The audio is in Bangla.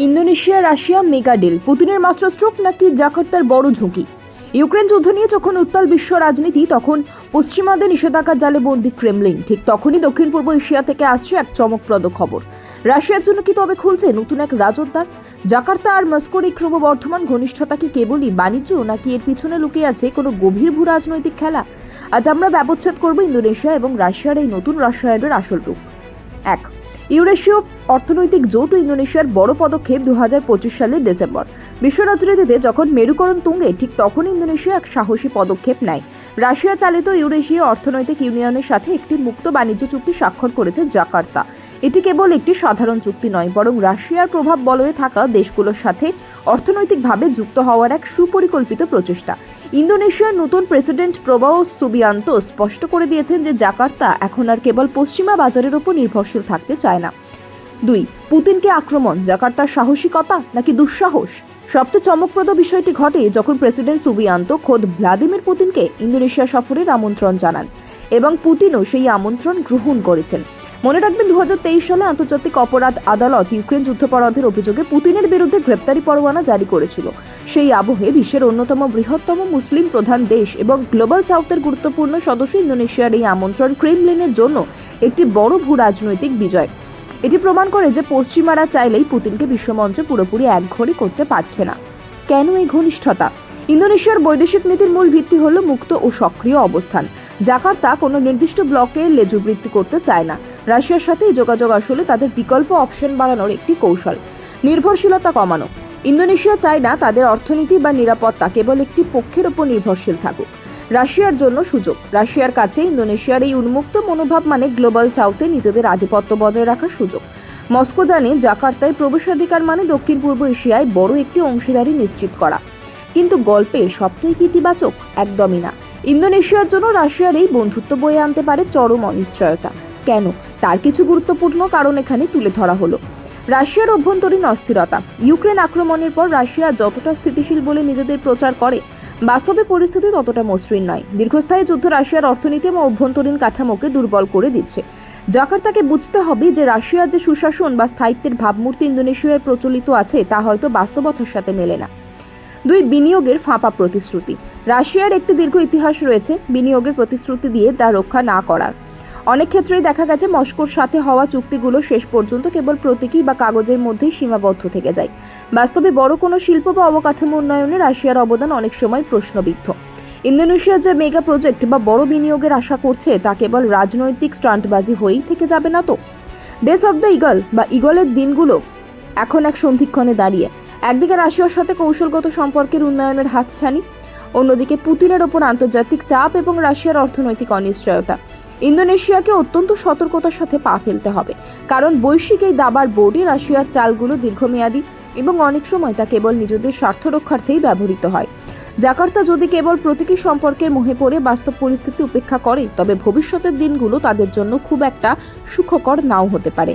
ইন্দোনেশিয়া রাশিয়া মেগা ডিল, পুতিনের মাস্টার স্ট্রোক নাকি জাকার্তার বড় ঝুঁকি? ইউক্রেন যুদ্ধ নিয়ে যখন উত্তাল বিশ্ব রাজনীতি, তখন পশ্চিমাদের নিষেধাজ্ঞার জালে বন্দী ক্রেমলিন। ঠিক তখনই দক্ষিণ পূর্ব এশিয়া থেকে আসছে এক চমকপ্রদ খবর। রাশিয়ার জন্য কি তবে খুলছে নতুন এক রাজদ্বার? জাকার্তা আর মস্কোর এই ক্রমবর্ধমান ঘনিষ্ঠতা কি কেবলই বাণিজ্য, নাকি এর পিছনে লুকিয়ে আছে কোনো গভীর ভূ রাজনৈতিক খেলা? আজ আমরা ব্যবচ্ছেদ করব ইন্দোনেশিয়া এবং রাশিয়ার এই নতুন রসায়নের আসল রূপ। এক, ইউরেশীয় অর্থনৈতিক জোট ও ইন্দোনেশিয়ার বড় পদক্ষেপ 2025 সালের ডিসেম্বর। বিশ্ব রাজনীতিতে যখন মেরুকরণ তুঙ্গে, ঠিক তখন ইন্দোনেশিয়া এক সাহসী পদক্ষেপ নেয়। রাশিয়া চালিত ইউরেশীয় অর্থনৈতিক ইউনিয়নের সাথে একটি মুক্ত বাণিজ্য চুক্তি স্বাক্ষর করেছে জাকার্তা। এটি কেবল একটি সাধারণ চুক্তি নয়, বরং রাশিয়ার প্রভাব বলয়ে থাকা দেশগুলোর সাথে অর্থনৈতিকভাবে যুক্ত হওয়ার এক সুপরিকল্পিত প্রচেষ্টা। ইন্দোনেশিয়ার নতুন প্রেসিডেন্ট প্রবাও সুবিয়ান্তো স্পষ্ট করে দিয়েছেন যে জাকার্তা এখন আর কেবল পশ্চিমা বাজারের উপর নির্ভরশীল থাকতে চায় না। 2, পুতিনকে আক্রমণ, জাকার্তার সাহসিকতা নাকি দুঃসাহস? সবচেয়ে চমকপ্রদ বিষয়টি ঘটে যখন প্রেসিডেন্ট সুবিয়ান্তো খোদ ভ্লাদিমির পুতিনকে ইন্দোনেশিয়া সফরের আমন্ত্রণ জানান এবং পুতিনও সেই আমন্ত্রণ গ্রহণ করেছেন। মনে রাখবেন, 2023 সালে আন্তর্জাতিক অপরাধ আদালত ইউক্রেন যুদ্ধাপরাধের অভিযোগে পুতিনের বিরুদ্ধে গ্রেপ্তারি পরোয়ানা জারি করেছিল। সেই আবহে বিশ্বের অন্যতম বৃহত্তম মুসলিম প্রধান দেশ এবং গ্লোবাল সাউথের গুরুত্বপূর্ণ সদস্য ইন্দোনেশিয়ার এই আমন্ত্রণ ক্রেমলিনের জন্য একটি বড় ভূ রাজনৈতিক বিজয়। এটি প্রমাণ করে যে পশ্চিমারা চাইলেই পুতিনকে বিশ্বমঞ্চে পুরোপুরি একঘরে করতে পারছে না। কেন এই ঘনিষ্ঠতা? ইন্দোনেশিয়ার বৈদেশিক নীতির মূল ভিত্তি হলো মুক্ত ও সক্রিয় অবস্থান। জাকার্তা কোনো নির্দিষ্ট ব্লকে লেজুবৃত্তি করতে চায় না। রাশিয়ার সাথে এই যোগাযোগ আসলে তাদের বিকল্প অপশন বাড়ানোর একটি কৌশল, নির্ভরশীলতা কমানো। ইন্দোনেশিয়া চায় না তাদের অর্থনীতি বা নিরাপত্তা কেবল একটি পক্ষের উপর নির্ভরশীল থাকুক। রাশিয়ার জন্য সুযোগ। রাশিয়ার কাছে ইন্দোনেশিয়ার এই উন্মুক্ত মনোভাব মানে গ্লোবাল সাউথে নিজেদের আধিপত্য বজায় রাখার সুযোগ। মস্কো জানে জাকার্তায় প্রবেশাধিকার মানে দক্ষিণ পূর্ব এশিয়ায় বড় একটি অংশীদারি নিশ্চিত করা। কিন্তু গল্পের সবটাই কি ইতিবাচক? একদমই না। ইন্দোনেশিয়ার জন্য রাশিয়ার এই বন্ধুত্ব বয়ে আনতে পারে চরম অনিশ্চয়তা। কেন? তার কিছু গুরুত্বপূর্ণ কারণ এখানে তুলে ধরা হলো। রাশিয়ার অভ্যন্তরীণ অস্থিরতা। ইউক্রেন আক্রমণের পর রাশিয়া যতটা স্থিতিশীল বলে নিজেদের প্রচার করে, বাস্তবে পরিস্থিতি ততটা মসৃণ নয়। দীর্ঘস্থায়ী যুদ্ধ রাশিয়ার অর্থনীতি এবং অভ্যন্তরীণ কাঠামোকে দুর্বল করে দিচ্ছে। জাকার্তাকে বুঝতে হবে যে রাশিয়ার যে সুশাসন বা স্থায়িত্বের ভাবমূর্তি ইন্দোনেশিয়ায় প্রচলিত আছে, তা হয়তো বাস্তবতার সাথে মেলে না। 2, বিনিয়োগের ফাঁপা প্রতিশ্রুতি। রাশিয়ার একটি দীর্ঘ ইতিহাস রয়েছে বিনিয়োগের প্রতিশ্রুতি দিয়ে তা রক্ষা না করার। অনেক ক্ষেত্রেই দেখা গেছে মস্কোর সাথে হওয়া চুক্তিগুলো শেষ পর্যন্ত কেবল প্রতীকী বা কাগজের মধ্যেই সীমাবদ্ধ থেকে যায়। বাস্তবে বড় কোনো শিল্প বা অবকাঠামো উন্নয়নে রাশিয়ার অবদান অনেক সময় প্রশ্নবিদ্ধ। ইন্দোনেশিয়া যে মেগা প্রজেক্ট বা বড় বিনিয়োগের আশা করছে, তা কেবল রাজনৈতিক স্টান্টবাজি হয়েই থেকে যাবে না তো। ডেস অফ দ্য ইগল বা ইগলের দিনগুলো এখন এক সন্ধিক্ষণে দাঁড়িয়ে। একদিকে রাশিয়ার সাথে কৌশলগত সম্পর্কের উন্নয়নের হাতছানি, অন্যদিকে পুতিনের ওপর আন্তর্জাতিক চাপ এবং রাশিয়ার অর্থনৈতিক অনিশ্চয়তা। ইন্দোনেশিয়াকে অত্যন্ত সতর্কতার সাথে পা ফেলতে হবে, কারণ বৈশ্বিক এই দাবার বোর্ডে রাশিয়ার চালগুলো দীর্ঘমেয়াদী এবং অনেক সময় তা কেবল নিজেদের স্বার্থ রক্ষার্থেই ব্যবহৃত হয়। জাকার্তা যদি কেবল প্রতীকী সম্পর্কের মোহে পড়ে বাস্তব পরিস্থিতি উপেক্ষা করে, তবে ভবিষ্যতের দিনগুলো তাদের জন্য খুব একটা সুখকর নাও হতে পারে।